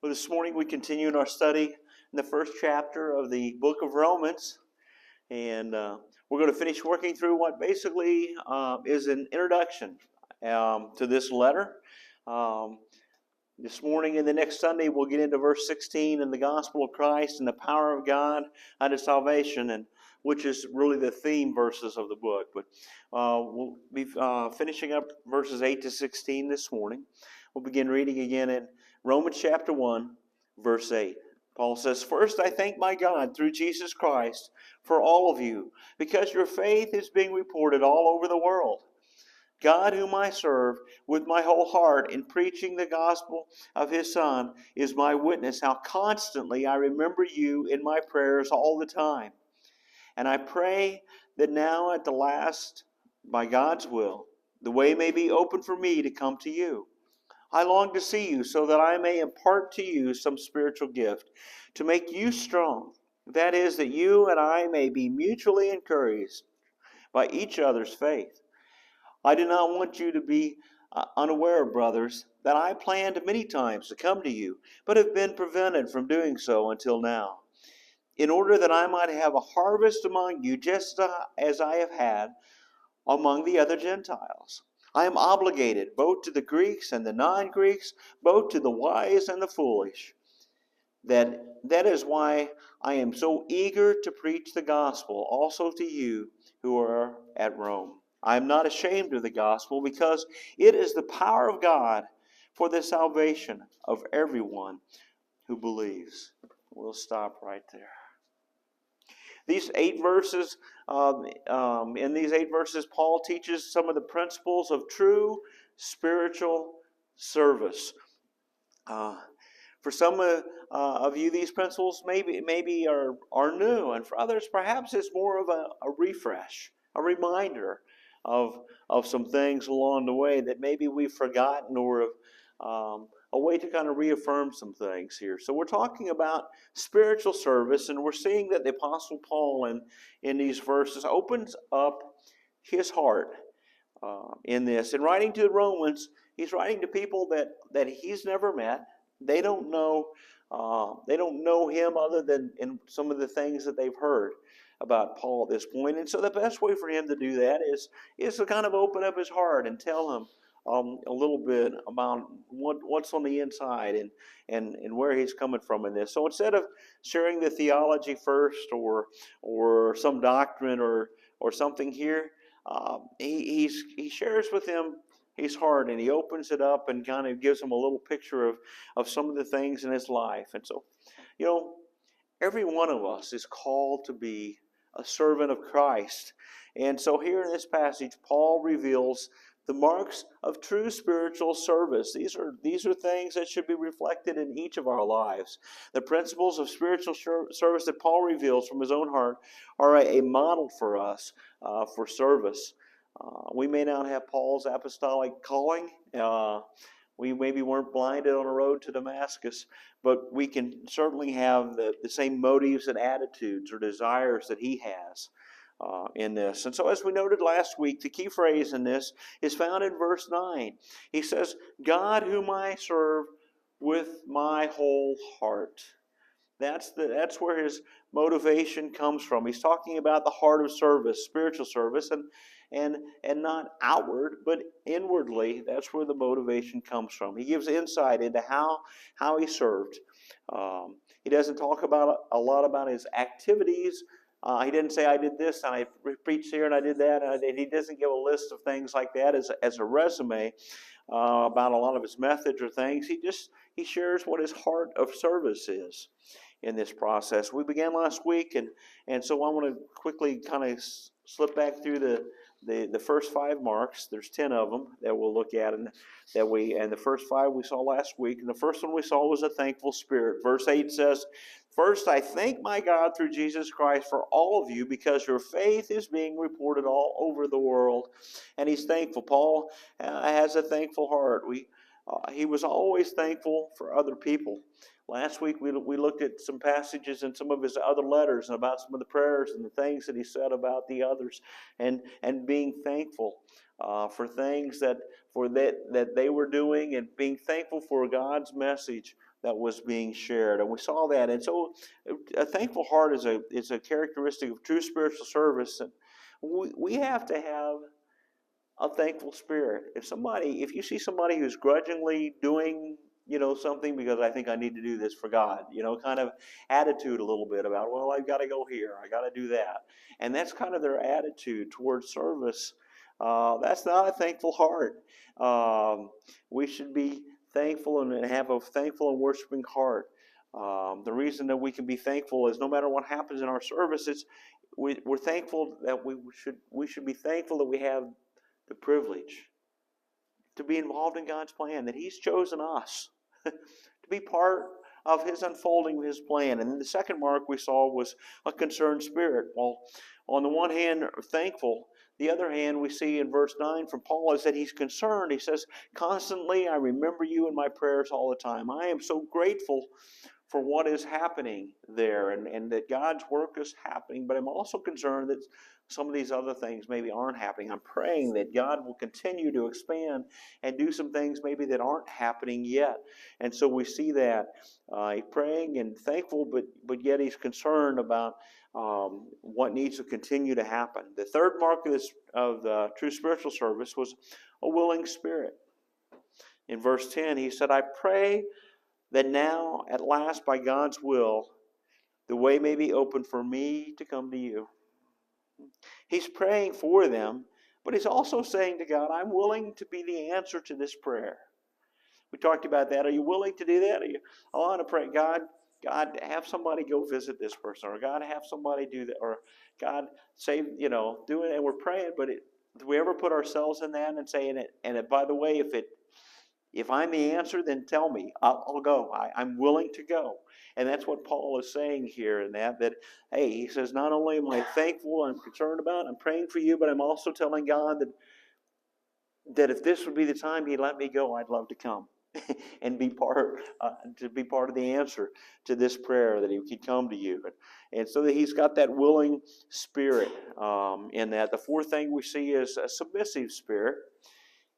Well, this morning we continue in our study in the first chapter of the book of Romans, and we're going to finish working through what basically is an introduction to this letter. Um, this morning and the next Sunday we'll get into verse 16 and the gospel of Christ and the power of God unto salvation, and which is really the theme verses of the book. But we'll be finishing up verses 8 to 16 this morning. We'll begin reading again in Romans chapter 1, verse 8. Paul says, "First I thank my God through Jesus Christ for all of you, because your faith is being reported all over the world. God, whom I serve with my whole heart in preaching the gospel of his Son, is my witness how constantly I remember you in my prayers all the time. And I pray that now at the last, by God's will, the way may be open for me to come to you. I long to see you so that I may impart to you some spiritual gift to make you strong. That is, that you and I may be mutually encouraged by each other's faith. I do not want you to be unaware, brothers, that I planned many times to come to you, but have been prevented from doing so until now, in order that I might have a harvest among you, just as I have had among the other Gentiles. I am obligated both to the Greeks and the non-Greeks, both to the wise and the foolish. That is why I am so eager to preach the gospel also to you who are at Rome. I am not ashamed of the gospel, because it is the power of God for the salvation of everyone who believes." We'll stop right there. These 8 verses, in these 8 verses, Paul teaches some of the principles of true spiritual service. For some of you, these principles maybe are new, and for others, perhaps it's more of a refresh, a reminder of some things along the way that maybe we've forgotten, or a way to kind of reaffirm some things here. So we're talking about spiritual service, and we're seeing that the Apostle Paul in these verses opens up his heart in this. In writing to the Romans, he's writing to people that he's never met. They don't know him other than in some of the things that they've heard about Paul at this point. And so the best way for him to do that is to kind of open up his heart and tell him a little bit about what's on the inside and where he's coming from in this. So instead of sharing the theology first, or some doctrine or something here, he shares with him his heart, and he opens it up and kind of gives him a little picture of some of the things in his life. And so, every one of us is called to be a servant of Christ. And so here in this passage, Paul reveals the marks of true spiritual service. These are things that should be reflected in each of our lives. The principles of spiritual service that Paul reveals from his own heart are a model for us for service. We may not have Paul's apostolic calling. We maybe weren't blinded on a road to Damascus, but we can certainly have the same motives and attitudes or desires that he has in this. And so, as we noted last week, the key phrase in this is found in verse 9. He says, "God, whom I serve with my whole heart." That's where his motivation comes from. He's talking about the heart of service, spiritual service, and not outward, but inwardly. That's where the motivation comes from. He gives insight into how he served. He doesn't talk about a lot about his activities. He didn't say, "I did this and I preached here and I did that." And he doesn't give a list of things like that as a resume about a lot of his methods or things. He shares what his heart of service is in this process. We began last week, and so I want to quickly kind of slip back through the first 5 marks. There's 10 of them that we'll look at, and the first 5 we saw last week. And the first one we saw was a thankful spirit. Verse 8 says, "First I thank my God through Jesus Christ for all of you, because your faith is being reported all over the world." And he's thankful. Paul has a thankful heart. He was always thankful for other people. Last week we looked at some passages in some of his other letters and about some of the prayers and the things that he said about the others, and being thankful for things that they were doing, and being thankful for God's message that was being shared, and we saw that. And so a thankful heart is a characteristic of true spiritual service. And we have to have a thankful spirit. If you see somebody who's grudgingly doing, something because I think I need to do this for God, kind of attitude a little bit about, well, I've got to go here, I got to do that. And that's kind of their attitude towards service. That's not a thankful heart. We should be thankful and have a thankful and worshiping heart. The reason that we can be thankful is no matter what happens in our service, we're thankful that we should be thankful that we have the privilege to be involved in God's plan, that He's chosen us to be part of His unfolding of His plan. And then the second mark we saw was a concerned spirit. Well, on the one hand, thankful. The other hand, we see in verse 9 from Paul is that he's concerned. He says, constantly I remember you in my prayers all the time. I am so grateful for what is happening there, and that God's work is happening, but I'm also concerned that some of these other things maybe aren't happening. I'm praying that God will continue to expand and do some things maybe that aren't happening yet. And so we see that he's praying and thankful, but yet he's concerned about what needs to continue to happen. The third mark of the true spiritual service was a willing spirit. In verse 10, he said, I pray that now, at last, by God's will, the way may be open for me to come to you. He's praying for them, but he's also saying to God, I'm willing to be the answer to this prayer. We talked about that. Are you willing to do that? I want to pray, God, have somebody go visit this person, or God, have somebody do that, or God, say, do it, and we're praying, but do we ever put ourselves in that and saying it? And by the way, if I'm the answer, then tell me. I'll go. I'm willing to go. And that's what Paul is saying here in that, hey, he says, not only am I thankful, I'm concerned about, I'm praying for you, but I'm also telling God that if this would be the time He'd let me go, I'd love to come and be part of the answer to this prayer, that He could come to you. And so that he's got that willing spirit in that. The fourth thing we see is a submissive spirit.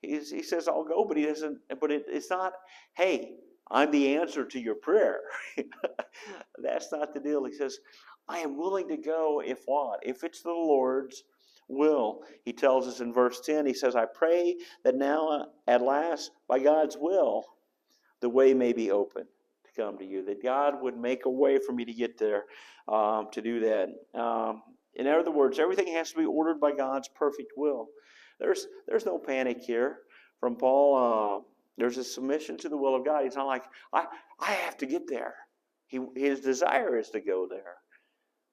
He says, I'll go, but he doesn't. But it's not, hey, I'm the answer to your prayer. That's not the deal. He says, I am willing to go if what? If it's the Lord's will. He tells us in verse 10, he says, I pray that now at last, by God's will, the way may be open to come to you. That God would make a way for me to get there, to do that. In other words, everything has to be ordered by God's perfect will. There's no panic here from Paul. There's a submission to the will of God. He's not like, I have to get there. His desire is to go there.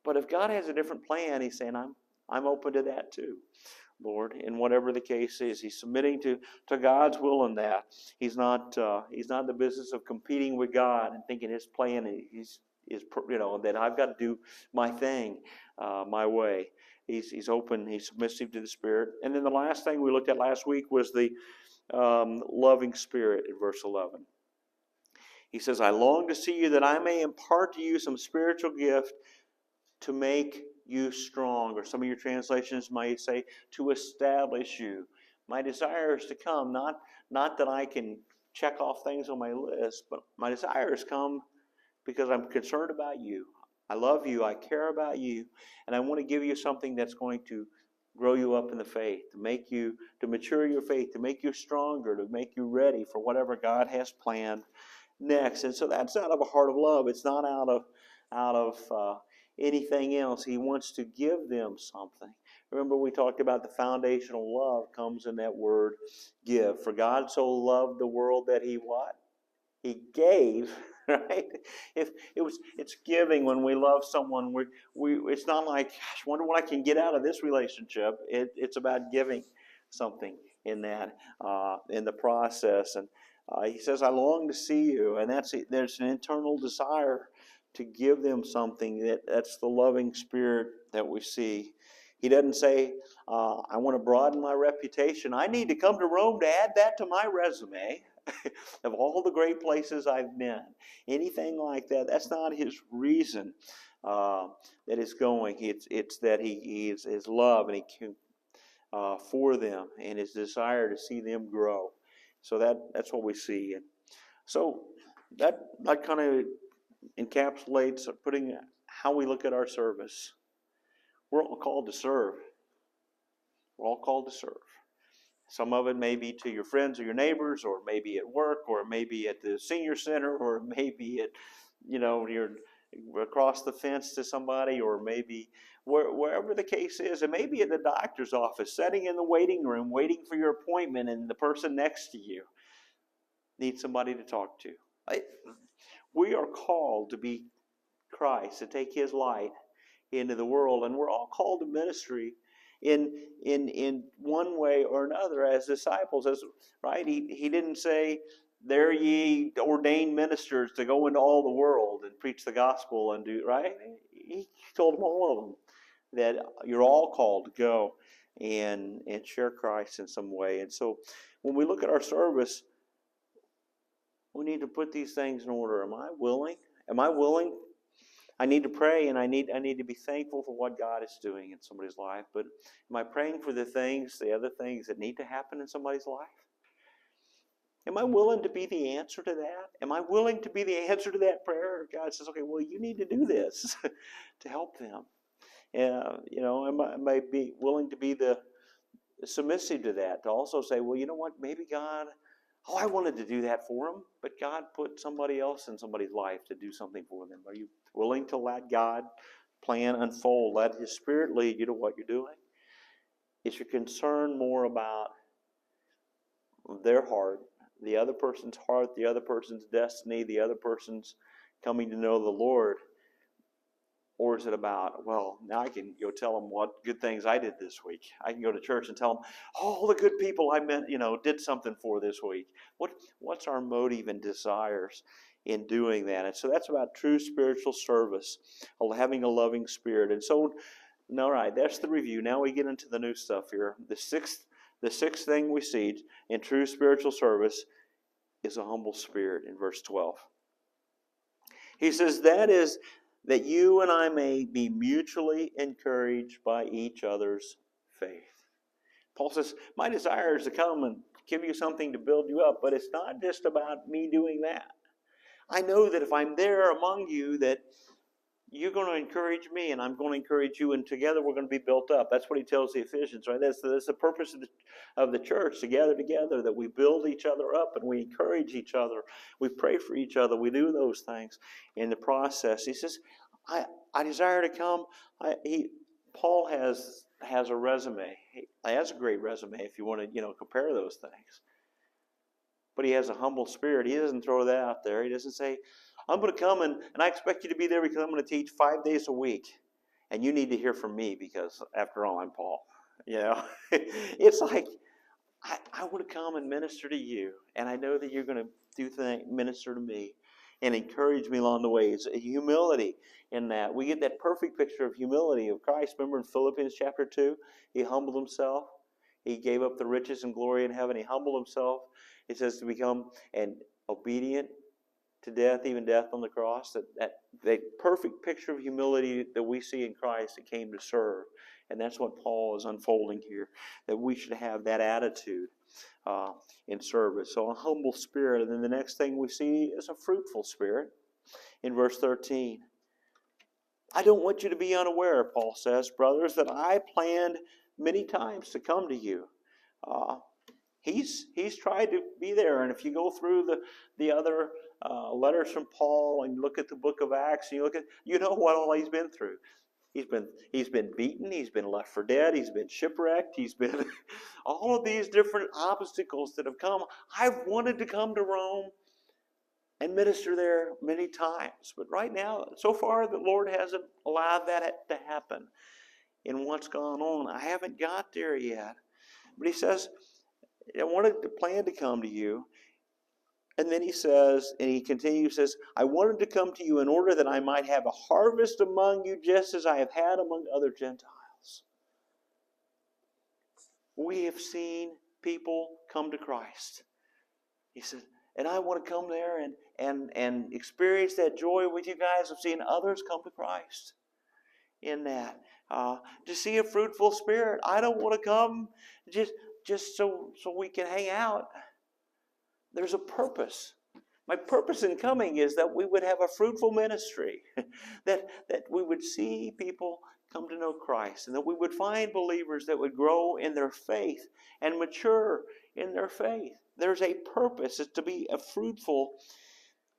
But if God has a different plan, he's saying, I'm open to that too, Lord. And whatever the case is, he's submitting to God's will in that. He's not in the business of competing with God and thinking his plan is that I've got to do my thing my way. He's open. He's submissive to the Spirit. And then the last thing we looked at last week was the loving spirit in verse 11. He says, I long to see you that I may impart to you some spiritual gift to make you strong. Or some of your translations might say, to establish you. My desire is to come, not that I can check off things on my list, but my desire has come because I'm concerned about you. I love you, I care about you, and I want to give you something that's going to grow you up in the faith, to mature your faith, to make you stronger, to make you ready for whatever God has planned next. And so that's out of a heart of love. It's not out of anything else. He wants to give them something. Remember, we talked about the foundational love comes in that word give. For God so loved the world that He what? He gave, right? It's giving when we love someone. It's not like, gosh, wonder what I can get out of this relationship. It's about giving something in that in the process. And he says, I long to see you, and there's an internal desire to give them something. That's the loving spirit that we see. He doesn't say, I want to broaden my reputation. I need to come to Rome to add that to my resume. Of all the great places I've been, anything like that, that's not his reason that is going. It's that he is his love and he can for them and his desire to see them grow. So that's what we see. And so that kind of encapsulates putting how we look at our service. We're all called to serve. We're all called to serve. Some of it may be to your friends or your neighbors, or maybe at work, or maybe at the senior center, or maybe at, you're across the fence to somebody, or maybe wherever the case is. It may be at the doctor's office, sitting in the waiting room, waiting for your appointment, and the person next to you needs somebody to talk to. We are called to be Christ, to take His light into the world, and we're all called to ministry in one way or another as disciples. Right? He didn't say, "There ye ordained ministers to go into all the world and preach the gospel and do," right? He told them, all of them, that you're all called to go and share Christ in some way. And so when we look at our service, we need to put these things in order. Am I willing? I need to pray, and I need to be thankful for what God is doing in somebody's life. But am I praying for the other things that need to happen in somebody's life? Am I willing to be the answer to that? Am I willing to be the answer to that prayer? God says, okay, well, you need to do this to help them. Am I be willing to be the submissive to that, to also say, well, you know what, maybe God, I wanted to do that for them, but God put somebody else in somebody's life to do something for them. Are you willing to let God plan unfold, let His Spirit lead you to what you're doing? Is your concern more about their heart, the other person's heart, the other person's destiny, the other person's coming to know the Lord? Or is it about, well, now I can go tell them what good things I did this week. I can go to church and tell them all the good people I met, did something for this week. What's our motive and desires in doing that? And so that's about true spiritual service, having a loving spirit. And so, all right, that's the review. Now we get into the new stuff here. The sixth thing we see in true spiritual service is a humble spirit in verse 12. He says, that is, that you and I may be mutually encouraged by each other's faith. Paul says, my desire is to come and give you something to build you up, but it's not just about me doing that. I know that if I'm there among you, that you're going to encourage me, and I'm going to encourage you, and together we're going to be built up. That's what he tells the Ephesians, right? That's the purpose of the church, to gather together, that we build each other up and we encourage each other. We pray for each other. We do those things in the process. He says, I desire to come. Paul has a resume. He has a great resume if you want to, compare those things. But he has a humble spirit. He doesn't throw that out there. He doesn't say, I'm going to come and I expect you to be there because I'm going to teach 5 days a week. And you need to hear from me because, after all, I'm Paul. It's like, I want to come and minister to you. And I know that you're going to minister to me and encourage me along the way. It's a humility in that. We get that perfect picture of humility of Christ. Remember in Philippians chapter 2, he humbled himself. He gave up the riches and glory in heaven. He humbled himself. It says to become obedient to death, even death on the cross. That perfect picture of humility that we see in Christ that came to serve. And that's what Paul is unfolding here, that we should have that attitude in service. So a humble spirit. And then the next thing we see is a fruitful spirit in verse 13. I don't want you to be unaware, Paul says, brothers, that I planned many times to come to you. He's tried to be there. And if you go through the other letters from Paul and look at the book of Acts, and you know what all he's been through. He's been beaten. He's been left for dead. He's been shipwrecked. He's been all of these different obstacles that have come. I've wanted to come to Rome and minister there many times. But right now, so far, the Lord hasn't allowed that to happen in what's gone on. I haven't got there yet. But he says, I wanted to plan to come to you. And then he says, and he continues, says, I wanted to come to you in order that I might have a harvest among you just as I have had among other Gentiles. We have seen people come to Christ. He said, and I want to come there and experience that joy with you guys of seeing others come to Christ in that. To see a fruitful spirit. I don't want to come just so we can hang out. There's a purpose My purpose in coming is that we would have a fruitful ministry, that we would see people come to know Christ, and that we would find believers that would grow in their faith and mature in their faith. There's a purpose. It's to be a fruitful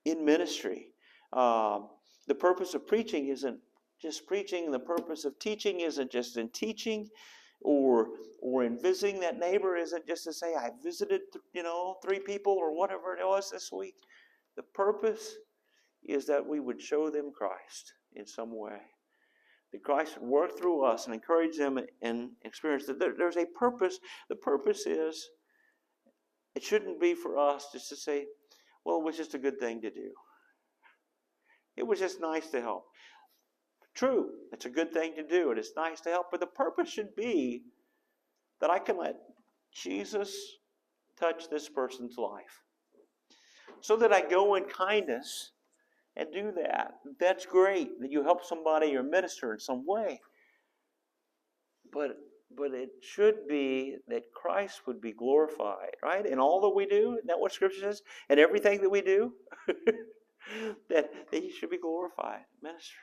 in ministry. The purpose of preaching isn't just preaching. The purpose of teaching isn't just in teaching, or in visiting that neighbor isn't just to say, I visited 3 people or whatever it was this week. The purpose is that we would show them Christ in some way. That Christ would work through us and encourage them and experience that there's a purpose. The purpose is, it shouldn't be for us just to say, well, it was just a good thing to do. It was just nice to help. True, it's a good thing to do, and it's nice to help, but the purpose should be that I can let Jesus touch this person's life. So that I go in kindness and do that. That's great that you help somebody or minister in some way. But it should be that Christ would be glorified, right? In all that we do, isn't that what Scripture says? And everything that we do, that He should be glorified in ministry.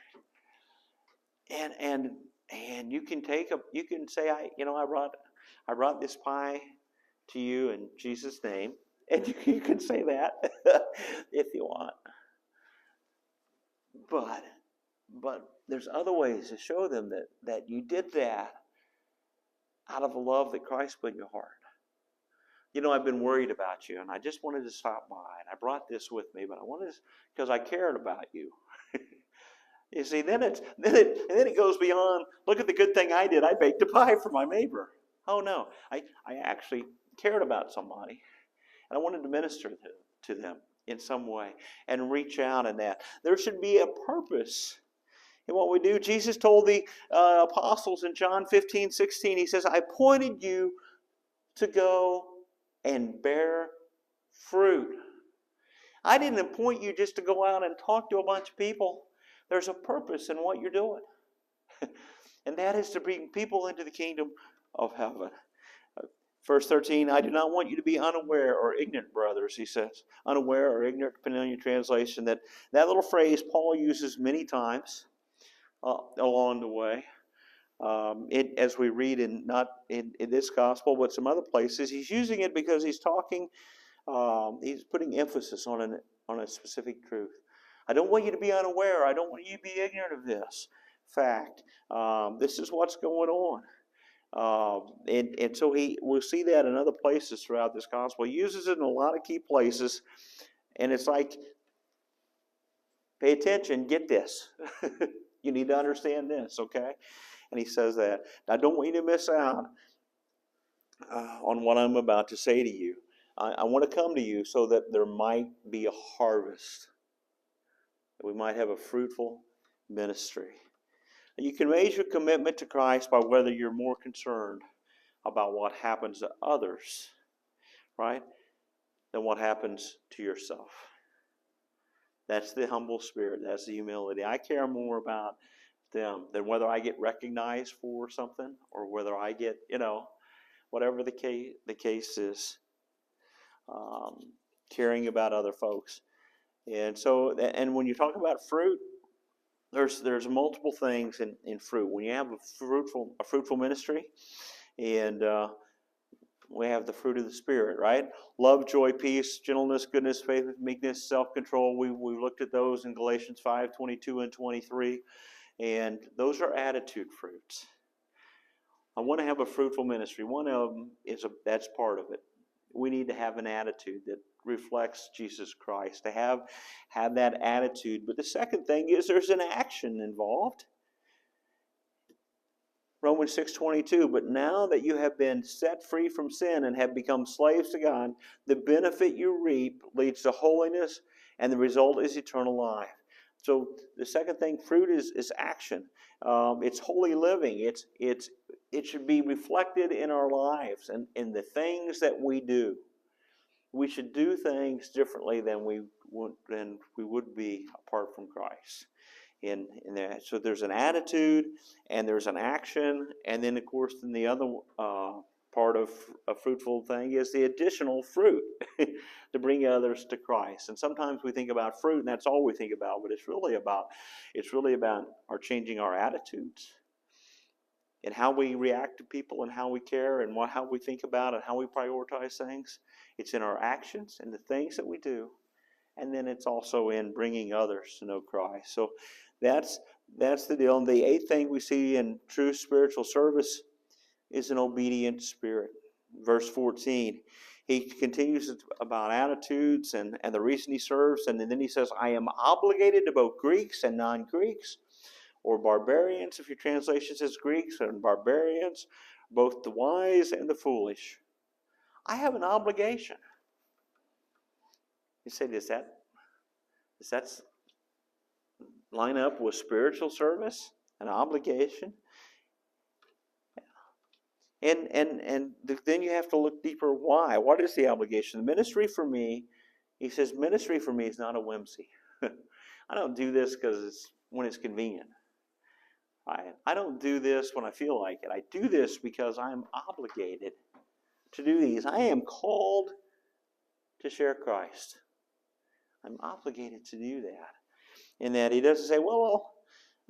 And you can say, I brought this pie to you in Jesus' name. And you can say that if you want. But there's other ways to show them that you did that out of the love that Christ put in your heart. I've been worried about you, and I just wanted to stop by, and I brought this with me, but I wanted to, because I cared about you. You see, then it goes beyond, look at the good thing I did. I baked a pie for my neighbor. Oh no, I actually cared about somebody. And I wanted to minister to them in some way and reach out in that. There should be a purpose in what we do. Jesus told the apostles in John 15:16, He says, I appointed you to go and bear fruit. I didn't appoint you just to go out and talk to a bunch of people. There's a purpose in what you're doing. And that is to bring people into the kingdom of heaven. Verse 13, I do not want you to be unaware or ignorant, brothers, he says. Unaware or ignorant, depending on your translation. That little phrase Paul uses many times along the way. As we read not in this gospel, but some other places, he's using it because he's talking, he's putting emphasis on a specific truth. I don't want you to be unaware. I don't want you to be ignorant of this fact. This is what's going on. And so we'll see that in other places throughout this gospel. He uses it in a lot of key places, and it's like, pay attention, get this. You need to understand this, okay? And he says that. I don't want you to miss out on what I'm about to say to you. I want to come to you so that there might be a harvest, that we might have a fruitful ministry. You can measure commitment to Christ by whether you're more concerned about what happens to others, right, than what happens to yourself. That's the humble spirit. That's the humility. I care more about them than whether I get recognized for something or whether I get, whatever the case is. Caring about other folks. And so, and when you talk about fruit, there's multiple things in fruit. When you have a fruitful ministry, and we have the fruit of the Spirit, right? Love, joy, peace, gentleness, goodness, faith, meekness, self-control. We looked at those in Galatians 5:22 and 23, and those are attitude fruits. I want to have a fruitful ministry. One of them that's part of it. We need to have an attitude that reflects Jesus Christ, to have that attitude. But the second thing is there's an action involved. Romans 6:22, but now that you have been set free from sin and have become slaves to God, the benefit you reap leads to holiness, and the result is eternal life. So the second thing, fruit is action. It's holy living. It should be reflected in our lives and in the things that we do. We should do things differently than we would be apart from Christ. In that, so there's an attitude and there's an action, and then of course, in the other part of a fruitful thing is the additional fruit to bring others to Christ. And sometimes we think about fruit, and that's all we think about. But it's really about our changing our attitudes and how we react to people and how we care and how we think about and how we prioritize things. It's in our actions and the things that we do, and then it's also in bringing others to know Christ. So that's the deal. And the eighth thing we see in true spiritual service is an obedient spirit. Verse 14, he continues about attitudes and the reason he serves, and then he says, I am obligated to both Greeks and non-Greeks, or barbarians, if your translation says Greeks and barbarians, both the wise and the foolish. I have an obligation. You say, does that line up with spiritual service? An obligation? And then you have to look deeper. Why? What is the obligation? The ministry for me, he says, ministry for me is not a whimsy. I don't do this because when it's convenient. I don't do this when I feel like it. I do this because I'm obligated to do these. I am called to share Christ. I'm obligated to do that. In that he doesn't say, well,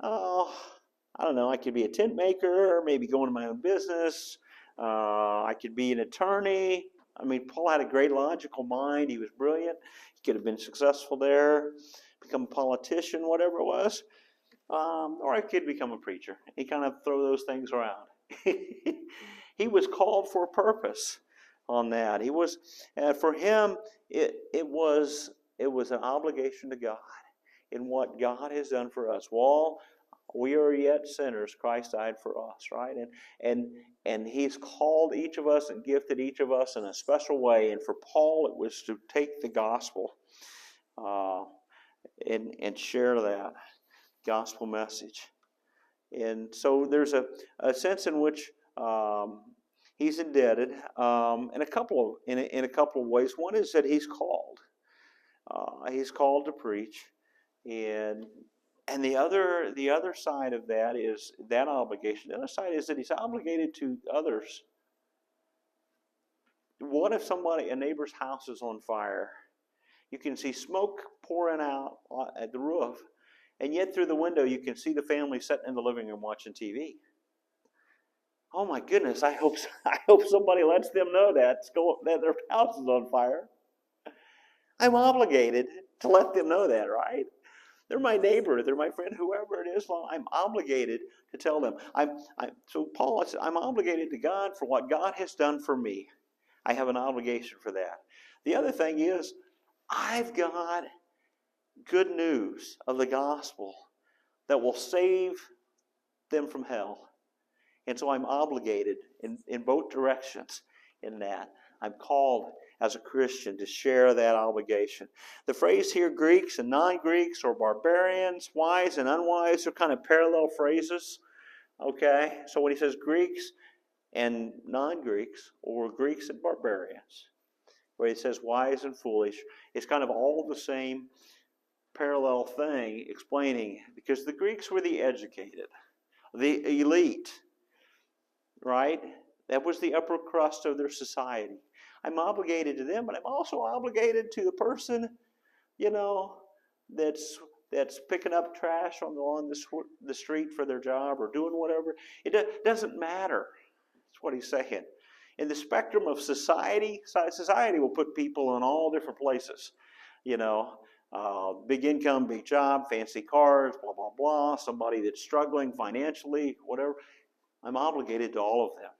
I don't know, I could be a tent maker, or maybe go into my own business. I could be an attorney. I mean, Paul had a great logical mind. He was brilliant. He could have been successful there, become a politician, whatever it was. Or I could become a preacher. He kind of throw those things around. He was called for a purpose on that. He was, for him, it was an obligation to God in what God has done for us. While we are yet sinners, Christ died for us, right? And he's called each of us and gifted each of us in a special way. And for Paul, it was to take the gospel and share that gospel message. And so there's a sense in which he's indebted in a couple of ways. One is that he's called. He's called to preach, and the other side of that is that obligation. The other side is that he's obligated to others. What if a neighbor's house is on fire? You can see smoke pouring out at the roof, and yet through the window you can see the family sitting in the living room watching TV. Oh my goodness! I hope somebody lets them know that their house is on fire. I'm obligated to let them know that, right? They're my neighbor, they're my friend, whoever it is. I'm obligated to tell them. So Paul said, I'm obligated to God for what God has done for me. I have an obligation for that. The other thing is, I've got good news of the gospel that will save them from hell. And so I'm obligated in both directions in that. I'm called as a Christian to share that obligation. The phrase here, Greeks and non-Greeks, or barbarians, wise and unwise, are kind of parallel phrases. Okay? So when he says Greeks and non-Greeks, or Greeks and barbarians, where he says wise and foolish, it's kind of all the same parallel thing explaining, because the Greeks were the educated, the elite, right? That was the upper crust of their society. I'm obligated to them, but I'm also obligated to the person, that's picking up trash on the street for their job or doing whatever. It doesn't matter. That's what he's saying. In the spectrum of society will put people in all different places. Big income, big job, fancy cars, blah, blah, blah. Somebody that's struggling financially, whatever. I'm obligated to all of them.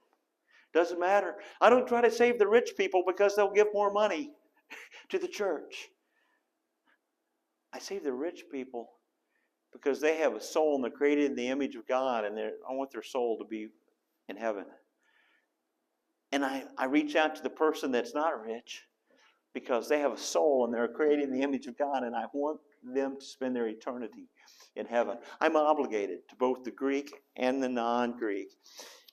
Doesn't matter. I don't try to save the rich people because they'll give more money to the church. I save the rich people because they have a soul and they're created in the image of God, and I want their soul to be in heaven. And I reach out to the person that's not rich because they have a soul and they're created in the image of God, and I want them to spend their eternity in heaven. I'm obligated to both the Greek and the non-Greek,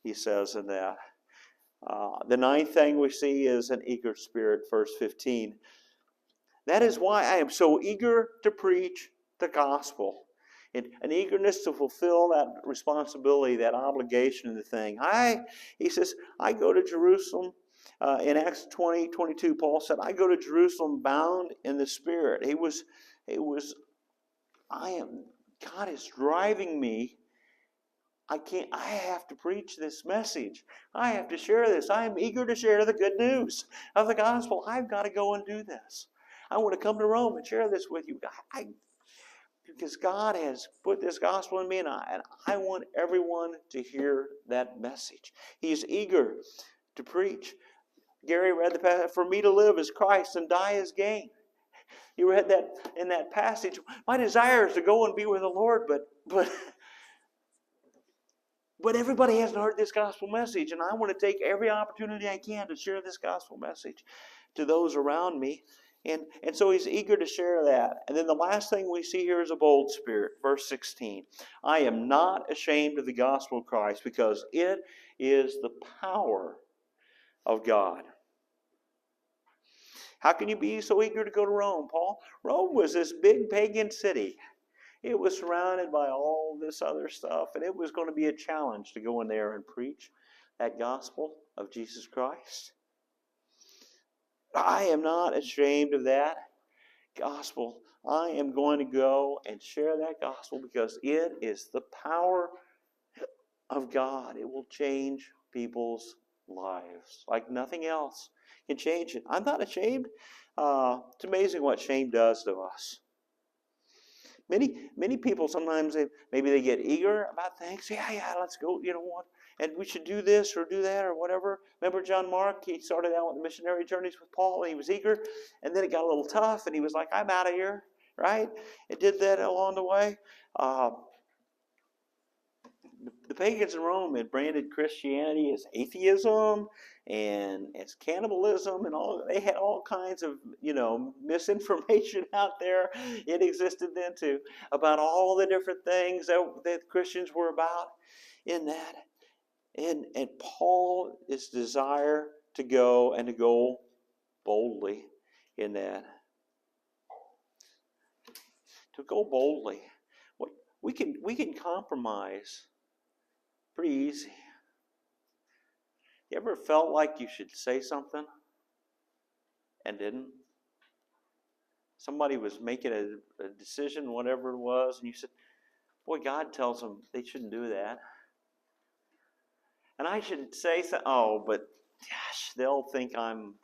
he says in that. The ninth thing we see is an eager spirit, verse 15. That is why I am so eager to preach the gospel. an eagerness to fulfill that responsibility, that obligation, the thing. He says, I go to Jerusalem. In Acts 20:22, Paul said, I go to Jerusalem bound in the Spirit. God is driving me. I have to preach this message. I have to share this. I am eager to share the good news of the gospel. I've got to go and do this. I want to come to Rome and share this with you. Because God has put this gospel in me, and I want everyone to hear that message. He's eager to preach. Gary read the passage, for me to live is Christ and die is gain. You read that in that passage. My desire is to go and be with the Lord, but everybody hasn't heard this gospel message, and I want to take every opportunity I can to share this gospel message to those around me. And so he's eager to share that. And then the last thing we see here is a bold spirit. Verse 16. I am not ashamed of the gospel of Christ, because it is the power of God. How can you be so eager to go to Rome, Paul? Rome was this big pagan city. It was surrounded by all this other stuff, and it was going to be a challenge to go in there and preach that gospel of Jesus Christ. I am not ashamed of that gospel. I am going to go and share that gospel because it is the power of God. It will change people's lives like nothing else can change it. I'm not ashamed. It's amazing what shame does to us. Many people sometimes maybe they get eager about things. Yeah, let's go. You know what? And we should do this or do that or whatever. Remember John Mark? He started out with the missionary journeys with Paul, and he was eager. And then it got a little tough, and he was like, I'm out of here. Right? It did that along the way. The pagans in Rome had branded Christianity as atheism and as cannibalism, and all. They had all kinds of misinformation out there. It existed then too about all the different things that Christians were about in that. And Paul's desire to go boldly in that. To go boldly. We can compromise pretty easy. You ever felt like you should say something and didn't? Somebody was making a decision, whatever it was, and you said, boy, God tells them they shouldn't do that. And I should say, but gosh, they'll think I'm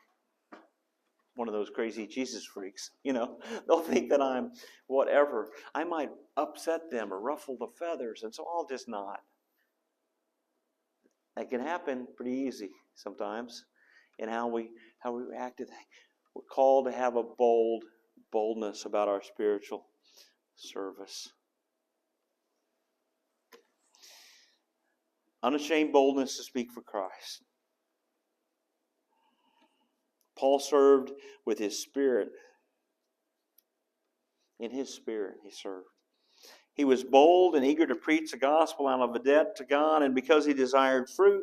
one of those crazy Jesus freaks. They'll think that I'm whatever. I might upset them or ruffle the feathers, and so I'll just not. That can happen pretty easy sometimes in how we react to that. We're called to have a boldness about our spiritual service. Unashamed boldness to speak for Christ. Paul served with his spirit. In his spirit, he served. He was bold and eager to preach the gospel out of a debt to God, and because he desired fruit,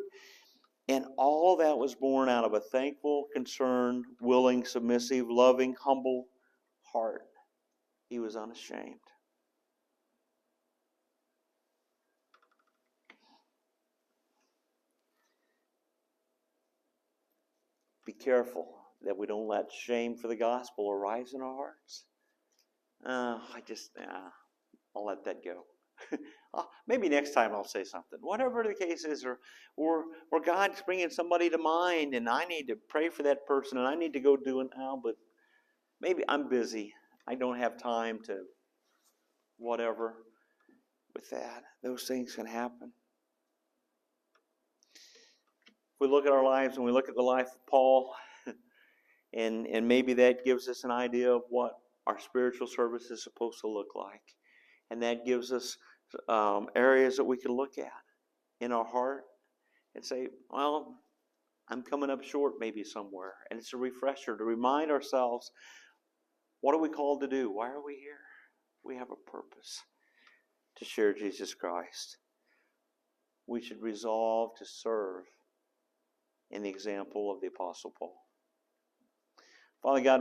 and all that was born out of a thankful, concerned, willing, submissive, loving, humble heart. He was unashamed. Be careful that we don't let shame for the gospel arise in our hearts. I'll let that go. Maybe next time I'll say something. Whatever the case is, or God's bringing somebody to mind, and I need to pray for that person, and I need to go do it now, but maybe I'm busy. I don't have time to whatever with that. Those things can happen. If we look at our lives and we look at the life of Paul, and maybe that gives us an idea of what our spiritual service is supposed to look like. And that gives us areas that we can look at in our heart and say, well, I'm coming up short maybe somewhere. And it's a refresher to remind ourselves, what are we called to do? Why are we here? We have a purpose to share Jesus Christ. We should resolve to serve in the example of the Apostle Paul. Father God,